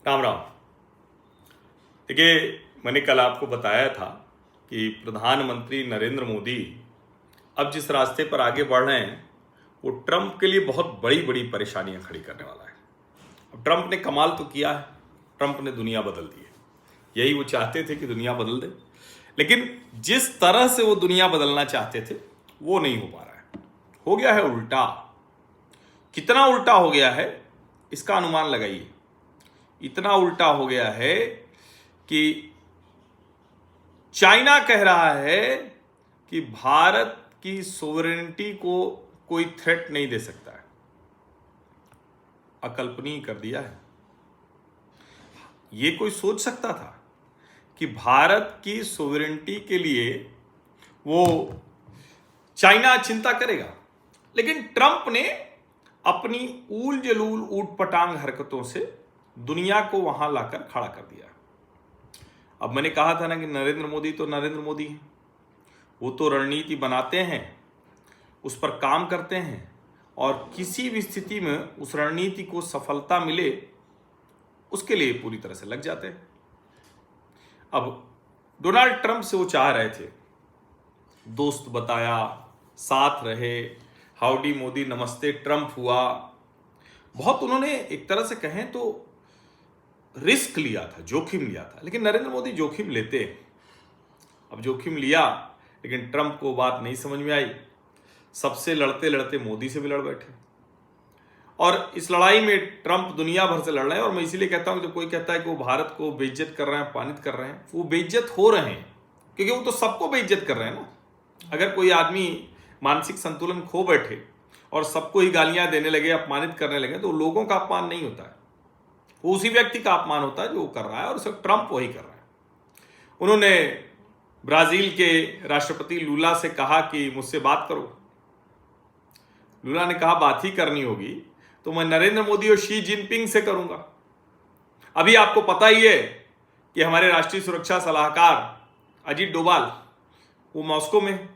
राम राम। देखिए, मैंने कल आपको बताया था कि प्रधानमंत्री नरेंद्र मोदी अब जिस रास्ते पर आगे बढ़ रहे हैं वो ट्रंप के लिए बहुत बड़ी बड़ी परेशानियां खड़ी करने वाला है। अब ट्रंप ने कमाल तो किया है, ट्रंप ने दुनिया बदल दी है। यही वो चाहते थे कि दुनिया बदल दे, लेकिन जिस तरह से वो दुनिया बदलना चाहते थे वो नहीं हो पा रहा है। हो गया है उल्टा। कितना उल्टा हो गया है इसका अनुमान लगाइए। इतना उल्टा हो गया है कि चाइना कह रहा है कि भारत की सोवरेनिटी को कोई थ्रेट नहीं दे सकता है। अकल्पनीय कर दिया है। ये कोई सोच सकता था कि भारत की सोवरेनिटी के लिए वो चाइना चिंता करेगा? लेकिन ट्रंप ने अपनी ऊल जलूल ऊट पटांग हरकतों से दुनिया को वहां लाकर खड़ा कर दिया। अब मैंने कहा था ना कि नरेंद्र मोदी तो नरेंद्र मोदी हैं। वो तो रणनीति बनाते हैं, उस पर काम करते हैं और किसी भी स्थिति में उस रणनीति को सफलता मिले उसके लिए पूरी तरह से लग जाते हैं। अब डोनाल्ड ट्रंप से वो चाह रहे थे, दोस्त बताया, साथ रहे, हाउडी मोदी नमस्ते ट्रंप हुआ। बहुत उन्होंने एक तरह से कहें तो रिस्क लिया था, जोखिम लिया था। लेकिन नरेंद्र मोदी जोखिम लेते हैं। अब जोखिम लिया, लेकिन ट्रंप को बात नहीं समझ में आई। सबसे लड़ते लड़ते मोदी से भी लड़ बैठे और इस लड़ाई में ट्रंप दुनिया भर से लड़ रहे हैं। और मैं इसीलिए कहता हूं, जब कोई कहता है कि वो भारत को बेइज्जत कर रहे हैं, अपमानित कर रहे हैं, वो बेइज्जत हो रहे हैं क्योंकि वो तो सबको बेइज्जत कर रहे हैं ना। अगर कोई आदमी मानसिक संतुलन खो बैठे और सबको ही गालियां देने लगे, अपमानित करने लगे, तो लोगों का अपमान नहीं होता है, वो उसी व्यक्ति का अपमान होता है जो वो कर रहा है। और सिर्फ ट्रंप वही कर रहा है। उन्होंने ब्राजील के राष्ट्रपति लूला से कहा कि मुझसे बात करो। लूला ने कहा बात ही करनी होगी तो मैं नरेंद्र मोदी और शी जिनपिंग से करूंगा। अभी आपको पता ही है कि हमारे राष्ट्रीय सुरक्षा सलाहकार अजीत डोभाल वो मॉस्को में,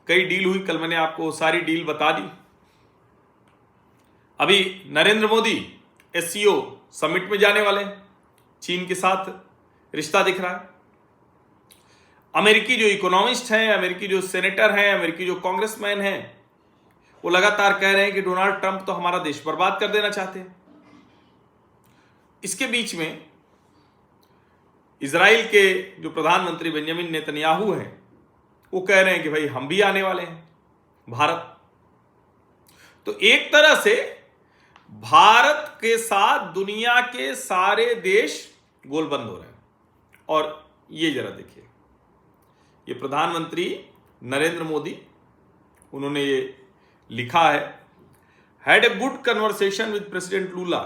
कई डील हुई, कल मैंने आपको सारी डील बता दी। अभी नरेंद्र मोदी एससीओ समिट में जाने वाले हैं, चीन के साथ रिश्ता दिख रहा है। अमेरिकी जो इकोनॉमिस्ट हैं, अमेरिकी जो सेनेटर हैं, अमेरिकी जो कांग्रेसमैन हैं, वो लगातार कह रहे हैं कि डोनाल्ड ट्रंप तो हमारा देश बर्बाद कर देना चाहते हैं। इसके बीच में इजराइल के जो प्रधानमंत्री बेंजामिन नेतन्याहू हैं, वो कह रहे हैं कि भाई हम भी आने वाले हैं भारत। तो एक तरह से भारत के साथ दुनिया के सारे देश गोलबंद हो रहे हैं। और ये जरा देखिए, ये प्रधानमंत्री नरेंद्र मोदी, उन्होंने ये लिखा है, had a good conversation with President Lula,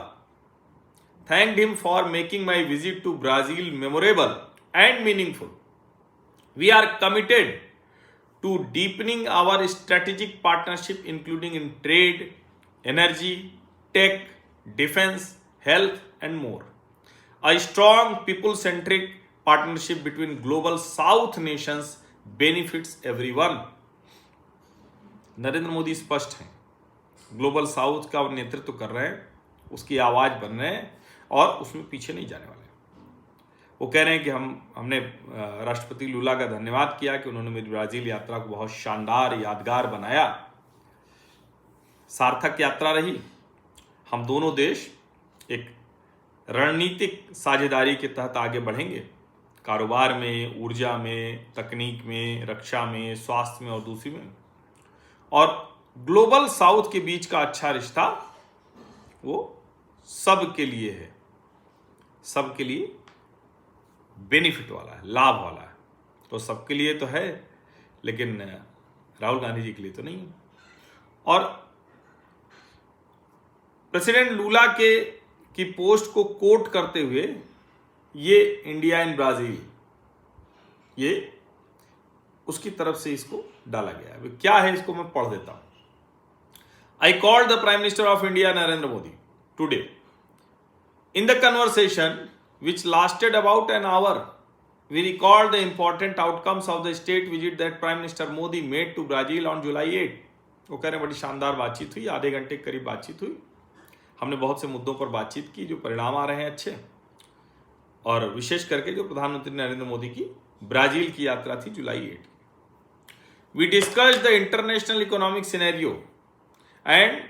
thanked him for making my visit to Brazil memorable and meaningful. We are committed to deepening our strategic partnership including in trade, energy, tech, defense, health, and more. A strong people-centric partnership between global South nations benefits everyone. Narendra Modi स्पष्ट हैं, global south का नेतृत्व कर रहे हैं, उसकी आवाज बन रहे हैं और उसमें पीछे नहीं जाने वाले। वो कह रहे हैं कि हमने राष्ट्रपति लूला का धन्यवाद किया कि उन्होंने मेरी ब्राजील यात्रा को बहुत शानदार, यादगार बनाया, सार्थक यात्रा रही। हम दोनों देश एक रणनीतिक साझेदारी के तहत आगे बढ़ेंगे, कारोबार में, ऊर्जा में, तकनीक में, रक्षा में, स्वास्थ्य में और दूसरी में। और ग्लोबल साउथ के बीच का अच्छा रिश्ता वो सब के लिए है, सबके लिए बेनिफिट वाला है, लाभ वाला है। तो सबके लिए तो है, लेकिन राहुल गांधी जी के लिए तो नहीं है। और प्रेसिडेंट लूला की पोस्ट को कोट करते हुए ये इंडिया इन ब्राजील, ये उसकी तरफ से इसको डाला गया है। क्या है, इसको मैं पढ़ देता हूं। I called the Prime Minister of India Narendra Modi today. In the conversation which lasted about an hour, we record the important outcomes of the state visit that Prime Minister Modi made to Brazil on July 8। वो कह रहे हैं बड़ी शानदार बातचीत हुई, आधे घंटे के करीब बातचीत हुई। हमने बहुत से मुद्दों पर बातचीत की जो परिणाम आ रहे हैं अच्छे, और विशेष करके जो प्रधानमंत्री नरेंद्र मोदी की ब्राजील की यात्रा थी जुलाई 8। We discussed the international economic scenario and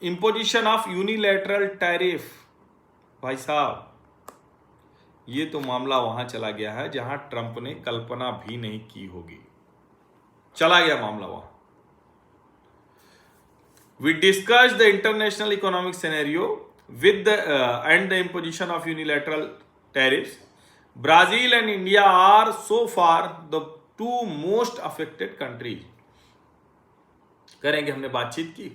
imposition of unilateral tariff. भाई साहब, ये तो मामला वहां चला गया है जहां ट्रंप ने कल्पना भी नहीं की होगी। चला गया मामला वहां। We discussed the international economic scenario with the and the imposition of unilateral tariffs. Brazil and India are so far the two most affected countries. करेंगे, हमने बातचीत की।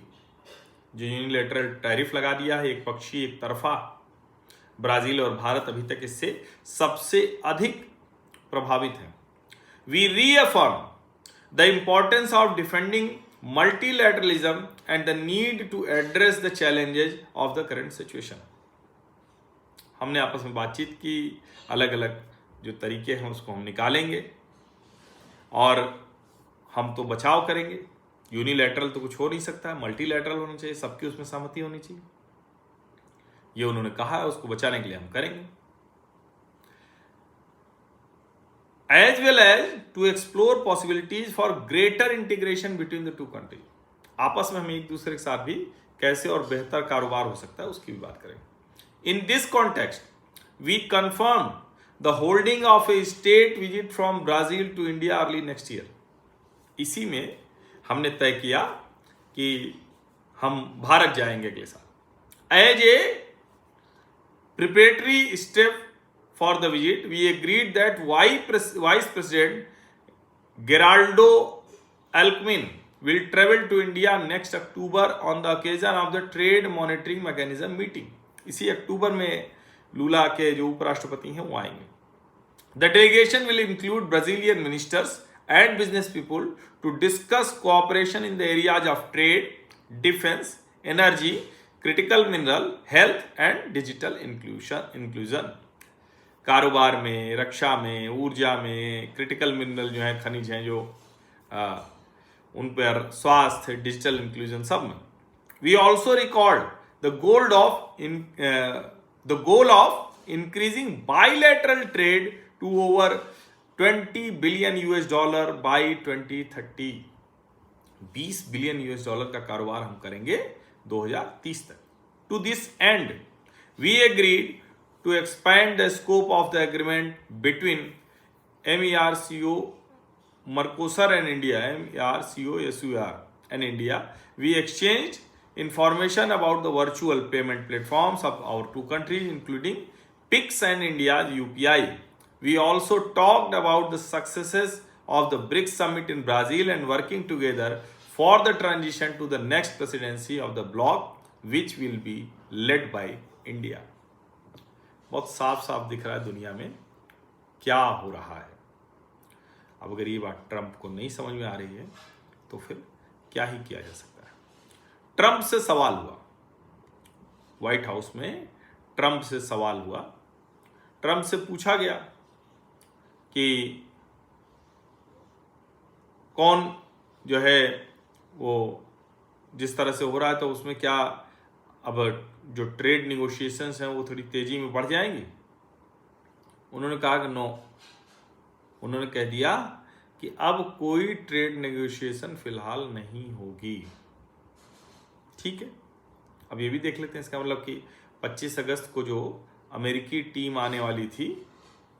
जो यूनिलैटरल टैरिफ लगा दिया है, एक पक्षी एक तरफा, ब्राजील और भारत अभी तक इससे सबसे अधिक प्रभावित हैं। We reaffirm the importance of defending multilateralism and the need to address the challenges of the current situation. हमने आपस में बातचीत की, अलग अलग जो तरीके हैं उसको हम निकालेंगे और हम तो बचाव करेंगे। यूनिलैटरल तो कुछ हो नहीं सकता है, मल्टीलैटरल होना चाहिए, सबकी उसमें सहमति होनी चाहिए। ये उन्होंने कहा है, उसको बचाने के लिए हम करेंगे। As well as to explore possibilities for greater integration between the two countries. आपस में हम एक दूसरे के साथ भी कैसे और बेहतर कारोबार हो सकता है उसकी भी बात करेंगे। In this context, we confirm the holding of a state visit from Brazil to India early next year. इसी में हमने तय किया कि हम भारत जाएंगे अगले साल। As a preparatory step for the visit, we agreed that Vice President Geraldo Alckmin will travel to India next October on the occasion of the Trade Monitoring Mechanism meeting. इसी अक्टूबर में लूला के जो उपराष्ट्रपति हैं वो आएंगे। The delegation will include Brazilian ministers and business people to discuss cooperation in the areas of trade, defense, energy, critical mineral, health and digital inclusion. कारोबार में, रक्षा में, ऊर्जा में, क्रिटिकल मिनरल जो है, खनिज हैं जो उन पर, स्वास्थ्य, डिजिटल इंक्लूजन, सब में। We also record the goal of increasing bilateral trade to over $20 billion by 2030। $20 billion का कारोबार हम करेंगे 2030 तक। To this end we agreed to expand the scope of the agreement between MERCO, Mercosur and India, MERCO, and India. We exchanged information about the virtual payment platforms of our two countries, including PIX and India's UPI. We also talked about the successes of the BRICS summit in Brazil and working together for the transition to the next presidency of the bloc, which will be led by India. बहुत साफ साफ दिख रहा है दुनिया में क्या हो रहा है। अब अगर ये बात ट्रंप को नहीं समझ में आ रही है तो फिर क्या ही किया जा सकता है। ट्रंप से सवाल हुआ, व्हाइट हाउस में ट्रंप से सवाल हुआ। ट्रंप से पूछा गया कि कौन जो है वो जिस तरह से हो रहा है तो उसमें क्या अब जो ट्रेड निगोशिएशंस हैं वो थोड़ी तेजी में बढ़ जाएंगी। उन्होंने कहा कि नो। उन्होंने कह दिया कि अब कोई ट्रेड नेगोशिएशन फिलहाल नहीं होगी। ठीक है, अब ये भी देख लेते हैं। इसका मतलब कि 25 अगस्त को जो अमेरिकी टीम आने वाली थी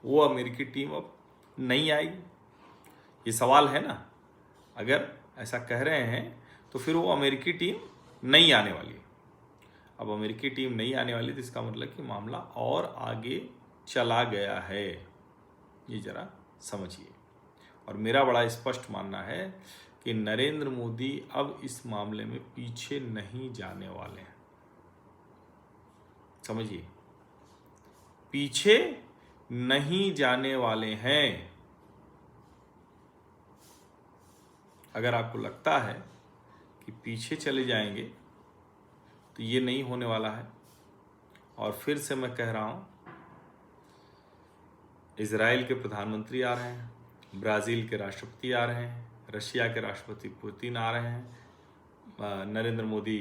वो अमेरिकी टीम अब नहीं आएगी। ये सवाल है ना, अगर ऐसा कह रहे हैं तो फिर वो अमेरिकी टीम नहीं आने वाली। अब अमेरिकी टीम नहीं आने वाली तो इसका मतलब कि मामला और आगे चला गया है। ये जरा समझिए। और मेरा बड़ा स्पष्ट मानना है कि नरेंद्र मोदी अब इस मामले में पीछे नहीं जाने वाले हैं। समझिए, पीछे नहीं जाने वाले हैं। अगर आपको लगता है कि पीछे चले जाएंगे तो ये नहीं होने वाला है। और फिर से मैं कह रहा हूं, इजराइल के प्रधानमंत्री आ रहे हैं, ब्राज़ील के राष्ट्रपति आ रहे हैं, रशिया के राष्ट्रपति पुतिन आ रहे हैं, नरेंद्र मोदी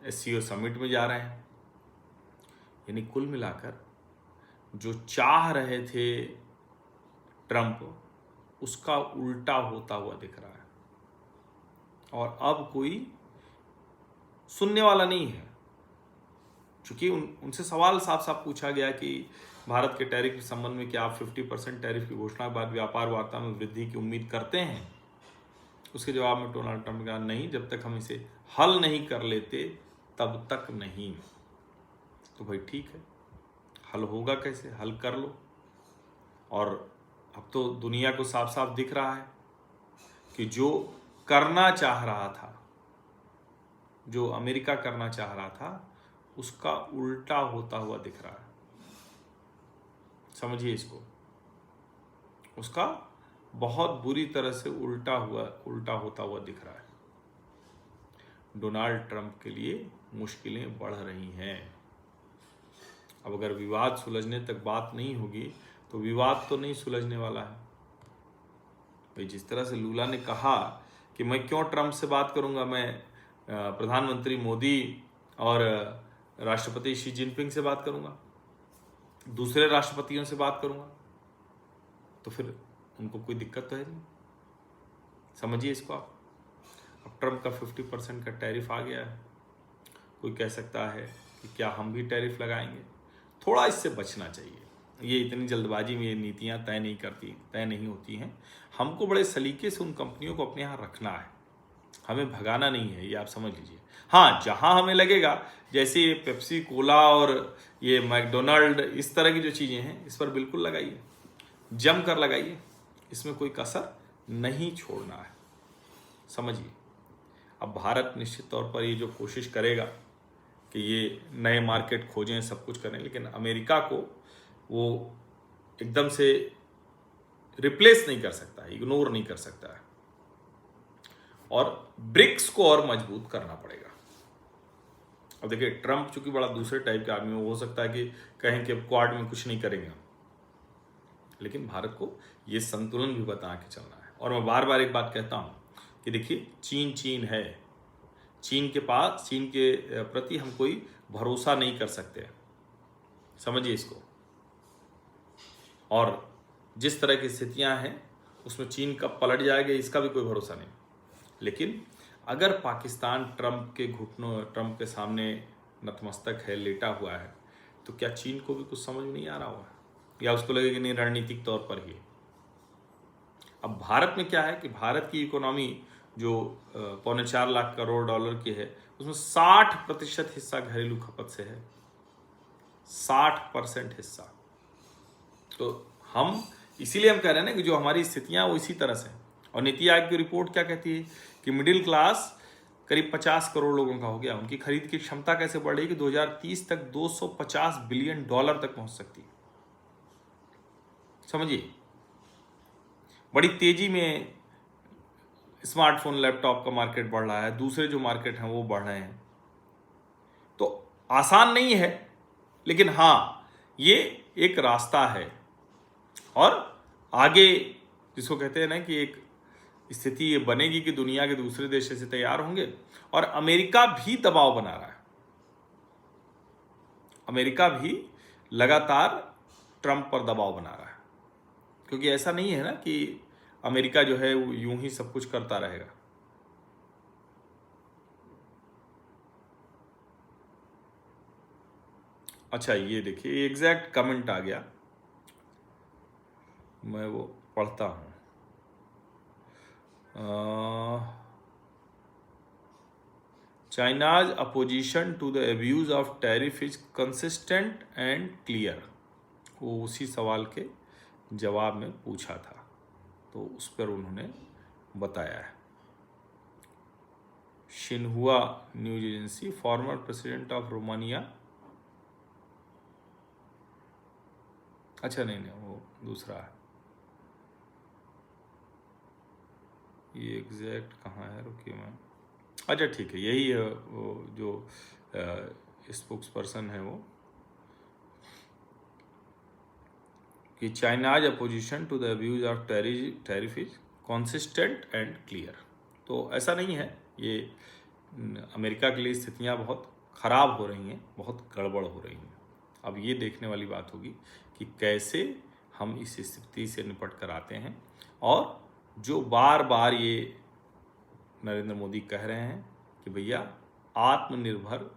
SCO समिट में जा रहे हैं। यानी कुल मिलाकर जो चाह रहे थे ट्रंप, उसका उल्टा होता हुआ दिख रहा है। और अब कोई सुनने वाला नहीं है, क्योंकि उनसे सवाल साफ साफ पूछा गया कि भारत के टैरिफ के संबंध में क्या आप 50% टैरिफ की घोषणा के बाद व्यापार वार्ता में वृद्धि की उम्मीद करते हैं। उसके जवाब में डोनाल्ड ट्रंप ने कहा, नहीं, जब तक हम इसे हल नहीं कर लेते तब तक नहीं। तो भाई ठीक है, हल होगा कैसे, हल कर लो। और अब तो दुनिया को साफ साफ दिख रहा है कि जो करना चाह रहा था, जो अमेरिका करना चाह रहा था, उसका उल्टा होता हुआ दिख रहा है। समझिए इसको, उसका बहुत बुरी तरह से उल्टा होता हुआ दिख रहा है। डोनाल्ड ट्रंप के लिए मुश्किलें बढ़ रही हैं। अब अगर विवाद सुलझने तक बात नहीं होगी तो विवाद तो नहीं सुलझने वाला है भाई। जिस तरह से लूला ने कहा कि मैं क्यों ट्रंप से बात करूंगा, मैं प्रधानमंत्री मोदी और राष्ट्रपति शी जिनपिंग से बात करूंगा, दूसरे राष्ट्रपतियों से बात करूंगा, तो फिर उनको कोई दिक्कत तो है नहीं। समझिए इसको आप। अब ट्रंप का 50% का टैरिफ आ गया है। कोई कह सकता है कि क्या हम भी टैरिफ लगाएंगे। थोड़ा इससे बचना चाहिए। ये इतनी जल्दबाजी में ये नीतियां तय नहीं होती हैं। हमको बड़े सलीके से उन कंपनियों को अपने यहाँ रखना है, हमें भगाना नहीं है, ये आप समझ लीजिए। हाँ, जहाँ हमें लगेगा, जैसे ये पेप्सी कोला और ये मैकडोनल्ड, इस तरह की जो चीज़ें हैं, इस पर बिल्कुल लगाइए, जम कर लगाइए, इसमें कोई कसर नहीं छोड़ना है। समझिए। अब भारत निश्चित तौर पर ये जो कोशिश करेगा कि ये नए मार्केट खोजें, सब कुछ करें, लेकिन अमेरिका को वो एकदम से रिप्लेस नहीं कर सकता है, इग्नोर नहीं कर सकता है। और ब्रिक्स को और मजबूत करना पड़ेगा। अब देखिए, ट्रंप चूंकि बड़ा दूसरे टाइप के आदमी, हो सकता है कि कहें कि क्वाड में कुछ नहीं करेंगे, लेकिन भारत को ये संतुलन भी बता के चलना है। और मैं बार बार एक बात कहता हूं कि देखिए, चीन है, चीन के प्रति हम कोई भरोसा नहीं कर सकते। समझिए इसको। और जिस तरह की स्थितियां हैं, उसमें चीन कब पलट जाएगा इसका भी कोई भरोसा नहीं। लेकिन अगर पाकिस्तान ट्रंप के सामने नतमस्तक है, लेटा हुआ है, तो क्या चीन को भी कुछ समझ में नहीं आ रहा होगा, या उसको लगे कि नहीं, रणनीतिक तौर पर ही। अब भारत में क्या है कि भारत की इकोनॉमी जो 4.25 लाख करोड़ डॉलर की है, उसमें 60% हिस्सा घरेलू खपत से है। 60% हिस्सा। तो हम इसीलिए हम कह रहे हैं ना कि जो हमारी स्थितियां वो इसी तरह से। और नीति आयोग की रिपोर्ट क्या कहती है कि मिडिल क्लास करीब 50 करोड़ लोगों का हो गया। उनकी खरीद की क्षमता कैसे बढ़ रही है कि 2030 तक 250 बिलियन डॉलर तक पहुंच सकती है। समझिए, बड़ी तेजी में स्मार्टफोन, लैपटॉप का मार्केट बढ़ रहा है, दूसरे जो मार्केट हैं वो बढ़ रहे हैं। तो आसान नहीं है, लेकिन हाँ, ये एक रास्ता है। और आगे जिसको कहते हैं ना कि एक स्थिति ये बनेगी कि दुनिया के दूसरे देश से तैयार होंगे, और अमेरिका भी दबाव बना रहा है। अमेरिका भी लगातार ट्रंप पर दबाव बना रहा है, क्योंकि ऐसा नहीं है ना कि अमेरिका जो है वो यूं ही सब कुछ करता रहेगा। अच्छा, ये देखिए, एग्जैक्ट कमेंट आ गया, मैं वो पढ़ता हूं। China's opposition to the abuse of tariff is consistent and clear। वो उसी सवाल के जवाब में पूछा था, तो उस पर उन्होंने बताया है। Xinhua news agency, former president of Romania, अच्छा नहीं, वो दूसरा है। ये एग्जैक्ट कहाँ है, रुकिए मैं, अच्छा ठीक है, यही है। वो जो स्पोक्स पर्सन है वो, कि China's opposition to the abuse of tariff is consistent and clear. तो ऐसा नहीं है, ये अमेरिका के लिए स्थितियां बहुत खराब हो रही हैं, बहुत गड़बड़ हो रही हैं। अब ये देखने वाली बात होगी कि कैसे हम इस स्थिति से निपट कर आते हैं। और जो बार बार ये नरेंद्र मोदी कह रहे हैं कि भैया आत्मनिर्भर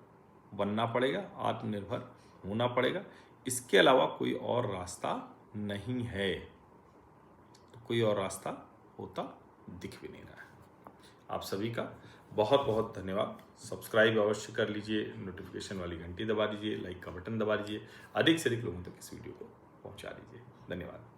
बनना पड़ेगा, आत्मनिर्भर होना पड़ेगा, इसके अलावा कोई और रास्ता नहीं है। तो कोई और रास्ता होता दिख भी नहीं रहा है। आप सभी का बहुत बहुत धन्यवाद। सब्सक्राइब अवश्य कर लीजिए, नोटिफिकेशन वाली घंटी दबा दीजिए, लाइक का बटन दबा दीजिए, अधिक से अधिक लोगों तक इस वीडियो को पहुंचा दीजिए। धन्यवाद।